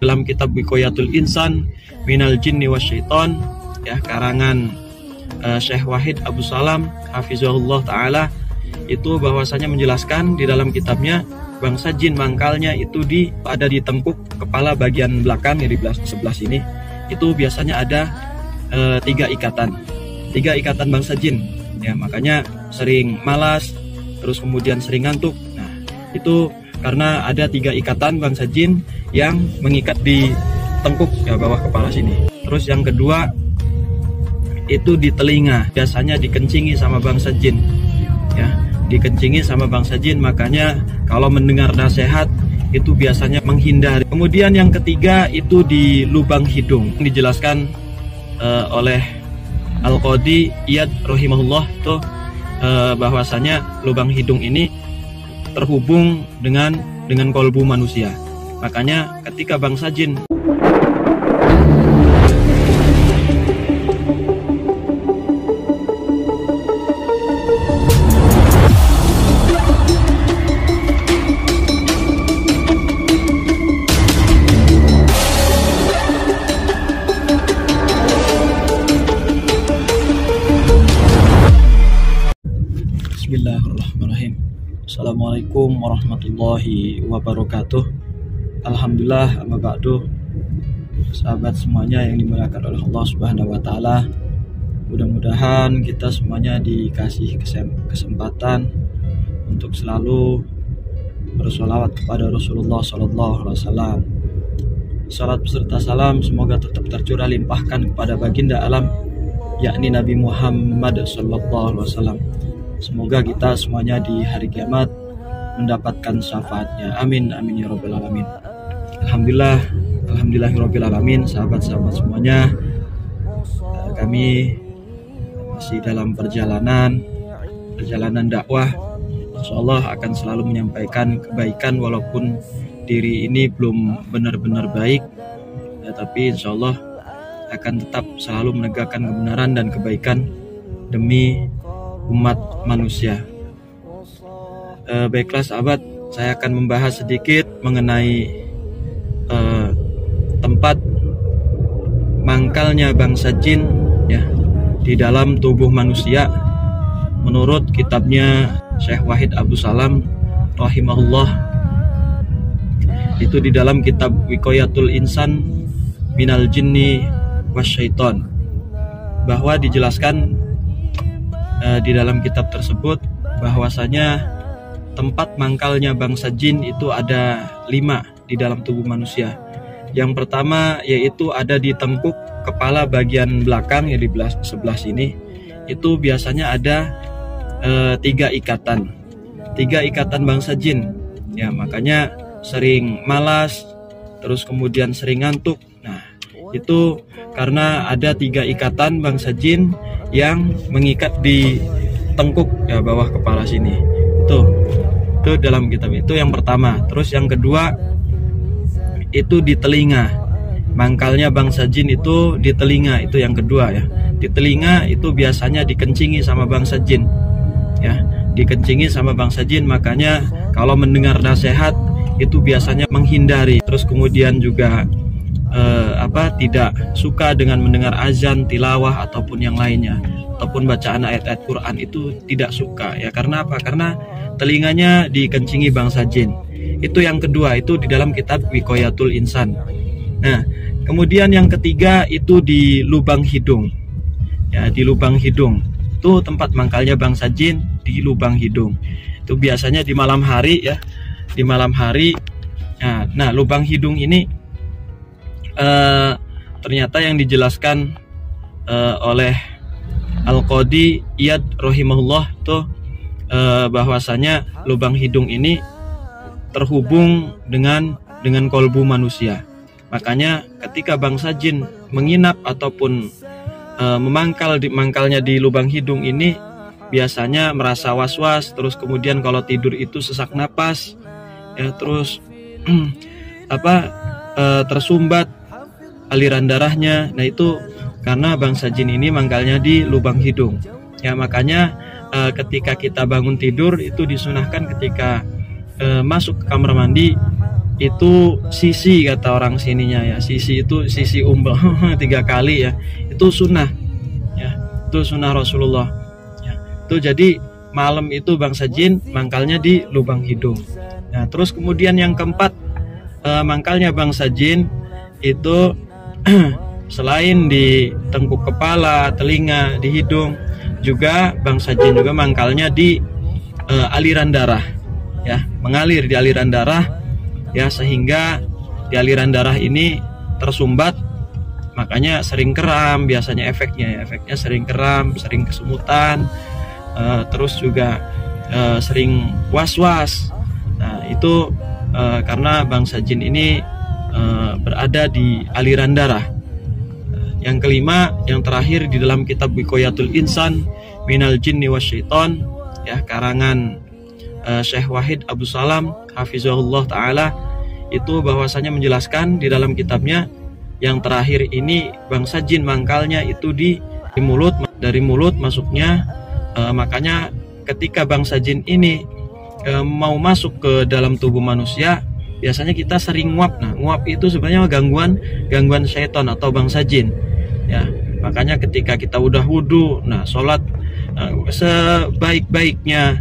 Dalam kitab Wiqayatul Insan Minal Jinni Wasyaiton, ya, karangan Syekh Wahid Abu Salam hafizahullah taala, itu bahwasanya menjelaskan di dalam kitabnya bangsa jin mangkalnya itu ada di tengkuk kepala bagian belakang, ya, di sebelah sini. Itu biasanya ada 3 ikatan bangsa jin, ya, makanya sering malas, terus kemudian sering ngantuk. Nah, itu karena ada 3 ikatan bangsa jin yang mengikat di tengkuk, ya, bawah kepala sini. Terus yang kedua itu di telinga, biasanya dikencingi sama bangsa jin, ya, dikencingi sama bangsa jin, makanya kalau mendengar nasihat itu biasanya menghindari. Kemudian yang ketiga itu di lubang hidung, dijelaskan oleh Al-Qadi Iyad rahimahullah tuh, bahwasanya lubang hidung ini terhubung dengan kolbu manusia. Makanya ketika bangsa jin Bismillahirrahmanirrahim. Assalamualaikum warahmatullahi wabarakatuh. Alhamdulillah, amma ba'du. Sahabat semuanya yang dimuliakan oleh Allah Subhanahu wa taala, mudah-mudahan kita semuanya dikasih kesempatan untuk selalu bersolawat kepada Rasulullah sallallahu alaihi wasallam. Salat beserta salam semoga tetap tercurah limpahkan kepada baginda alam, yakni Nabi Muhammad sallallahu alaihi wasallam. Semoga kita semuanya di hari kiamat mendapatkan syafaatnya. Amin amin ya rabbal alamin. Alhamdulillahirabbil alamin. Sahabat-sahabat semuanya, kami masih dalam perjalanan dakwah. Insyaallah akan selalu menyampaikan kebaikan walaupun diri ini belum benar-benar baik, ya, tapi insyaallah akan tetap selalu menegakkan kebenaran dan kebaikan demi umat manusia. Baiklah sahabat, saya akan membahas sedikit mengenai tempat mangkalnya bangsa jin, ya, di dalam tubuh manusia. Menurut kitabnya Syekh Wahid Abu Salam rahimahullah, itu di dalam kitab Wiqayatul Insan Minal Jinni Wasyaiton, bahwa dijelaskan di dalam kitab tersebut bahwasanya tempat mangkalnya bangsa jin itu ada 5 di dalam tubuh manusia. Yang pertama yaitu ada di tengkuk kepala bagian belakang, ya, di sebelah sini. Itu biasanya ada 3 ikatan bangsa jin, ya, makanya sering malas, terus kemudian sering ngantuk. Nah, itu karena ada 3 ikatan bangsa jin yang mengikat di tengkuk, ya, bawah kepala sini. Itu dalam kitab itu yang pertama. Terus yang kedua itu di telinga, mangkalnya bangsa jin itu di telinga, itu yang kedua, ya. Di telinga itu biasanya dikencingi sama bangsa jin, ya, dikencingi sama bangsa jin, makanya kalau mendengar nasihat itu biasanya menghindari. Terus kemudian juga tidak suka dengan mendengar azan, tilawah ataupun yang lainnya, ataupun bacaan ayat-ayat Quran, itu tidak suka, ya. Karena apa? Karena telinganya dikencingi bangsa jin. Itu yang kedua, itu di dalam kitab Wiqayatul Insan. Nah, kemudian yang ketiga itu di lubang hidung, ya, di lubang hidung. Itu tempat mangkalnya bangsa jin di lubang hidung. Itu biasanya di malam hari, ya, di malam hari. Nah, lubang hidung ini ternyata yang dijelaskan oleh Al-Qadi Iyad rahimahullah tuh, bahwasanya lubang hidung ini terhubung dengan kolbu manusia. Makanya ketika bangsa jin menginap ataupun mangkalnya di lubang hidung ini, biasanya merasa was-was, terus kemudian kalau tidur itu sesak napas, ya, terus tersumbat aliran darahnya. Nah, itu karena bangsa jin ini mangkalnya di lubang hidung, ya. Makanya ketika kita bangun tidur itu disunahkan ketika masuk ke kamar mandi itu sisi, kata orang sininya ya, sisi itu sisi umbel 3 kali ya, itu sunnah ya, itu sunnah Rasulullah ya. Itu jadi malam itu bangsa jin mangkalnya di lubang hidung. Nah terus kemudian yang keempat, mangkalnya bangsa jin itu selain di tengkuk kepala, telinga, di hidung, juga bangsa jin juga mangkalnya di aliran darah ya, mengalir di aliran darah ya, sehingga di aliran darah ini tersumbat, makanya sering kram biasanya efeknya sering kram, sering kesemutan, terus juga sering was-was. Nah itu karena bangsa jin ini berada di aliran darah. Yang kelima, yang terakhir di dalam kitab Wiqayatul Insan Minal Jinni Wasyaiton ya, karangan Syekh Wahid Abu Salam hafizahullah ta'ala, itu bahwasanya menjelaskan di dalam kitabnya yang terakhir ini bangsa jin mangkalnya itu di mulut, dari mulut masuknya, makanya ketika bangsa jin ini mau masuk ke dalam tubuh manusia biasanya kita sering nguap. Nah nguap itu sebenarnya gangguan syaitan atau bangsa jin ya, makanya ketika kita udah wudhu, nah sholat sebaik-baiknya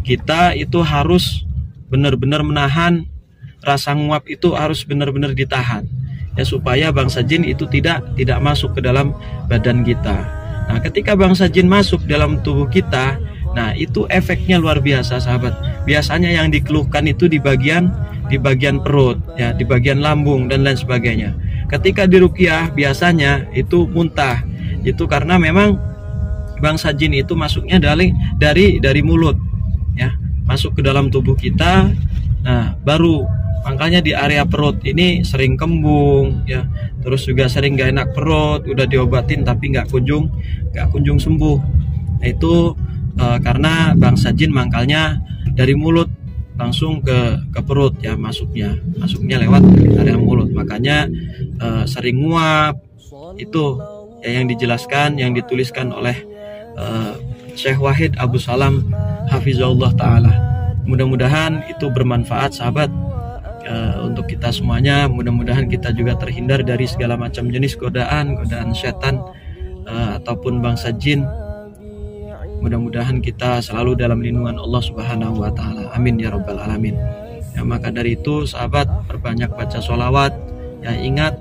kita itu harus benar-benar menahan rasa nguap, itu harus benar-benar ditahan ya, supaya bangsa jin itu tidak masuk ke dalam badan kita. Nah ketika bangsa jin masuk dalam tubuh kita, nah itu efeknya luar biasa sahabat. Biasanya yang dikeluhkan itu di bagian perut ya, di bagian lambung dan lain sebagainya. Ketika diruqyah biasanya itu muntah, itu karena memang bangsa jin itu masuknya dari mulut ya, masuk ke dalam tubuh kita. Nah baru makanya di area perut ini sering kembung ya, terus juga sering gak enak perut, udah diobatin tapi nggak kunjung sembuh. Nah, itu karena bangsa jin mangkalnya dari mulut langsung ke perut ya, masuknya lewat area mulut, makanya sering nguap. Itu ya yang dijelaskan, yang dituliskan oleh Syekh Wahid Abu Salam hafizahullah ta'ala. Mudah-mudahan itu bermanfaat sahabat untuk kita semuanya. Mudah-mudahan kita juga terhindar dari segala macam jenis godaan setan ataupun bangsa jin. Mudah-mudahan kita selalu dalam lindungan Allah Subhanahu wa ta'ala. Amin ya rabbal alamin. Ya, maka dari itu sahabat, perbanyak baca sholawat ya, ingat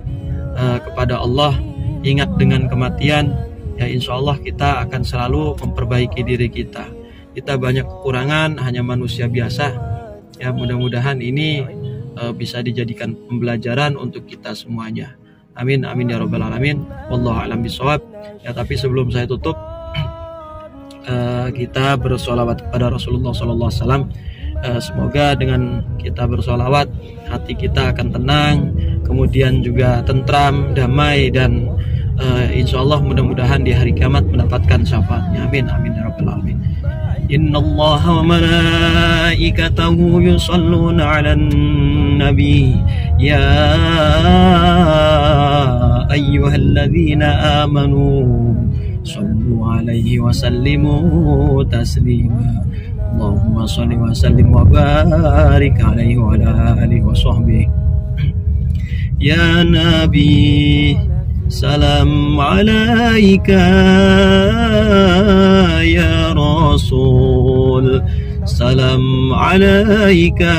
kepada Allah, ingat dengan kematian ya, insya Allah kita akan selalu memperbaiki diri kita. Kita banyak kekurangan, hanya manusia biasa ya, mudah-mudahan ini bisa dijadikan pembelajaran untuk kita semuanya. Amin amin ya rabbal alamin. Wallahu a'lam bishawab. Ya, tapi sebelum saya tutup, kita bersolawat kepada Rasulullah SAW. Semoga dengan kita bersolawat hati kita akan tenang, kemudian juga tentram, damai, dan insya Allah mudah-mudahan di hari kiamat mendapatkan syafaatnya. Amin amin ya rabbal alamin. Innallaha wa malaikatahu yusalluna 'alan nabi ya ayyuhalladzina amanu sallu 'alaihi wa sallimu taslima. Allahumma shalli wa sallim wa barik 'alaihi wa ala alihi wa sahbihi. Ya nabi salam alaika, ya rasul salam alaika,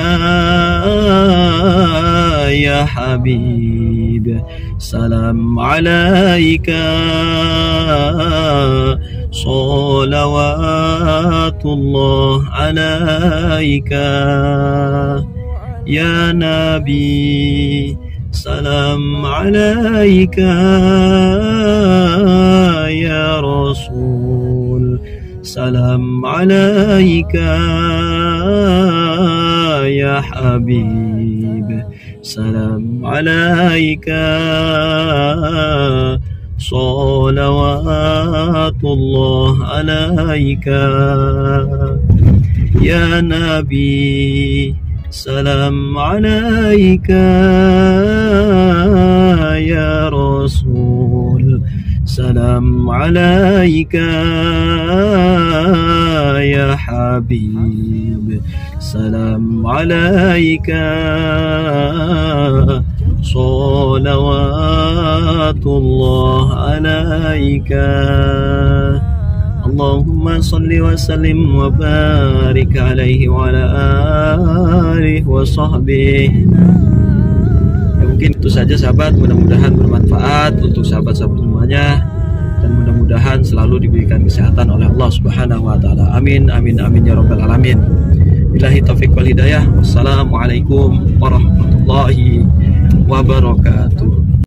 ya habib salam alaika, salawatullah alaika, ya nabi salam alaika, ya rasul salam alaika, ya habib salam alaika, salawatullah alaika, ya nabi salam alaika, ya rasul salam alaika ya habib, salam alaika, salawatullah alaika. Allahumma salli wa sallim wa barik alaihi wa ala alihi wa sahbihi. Ya, mungkin itu saja sahabat, mudah-mudahan bermanfaat untuk sahabat-sahabat semuanya, dan mudah-mudahan selalu diberikan kesehatan oleh Allah Subhanahu wa taala. Amin amin amin ya rabbal alamin. Billahi taufiq wal hidayah. Wassalamualaikum warahmatullahi wabarakatuh.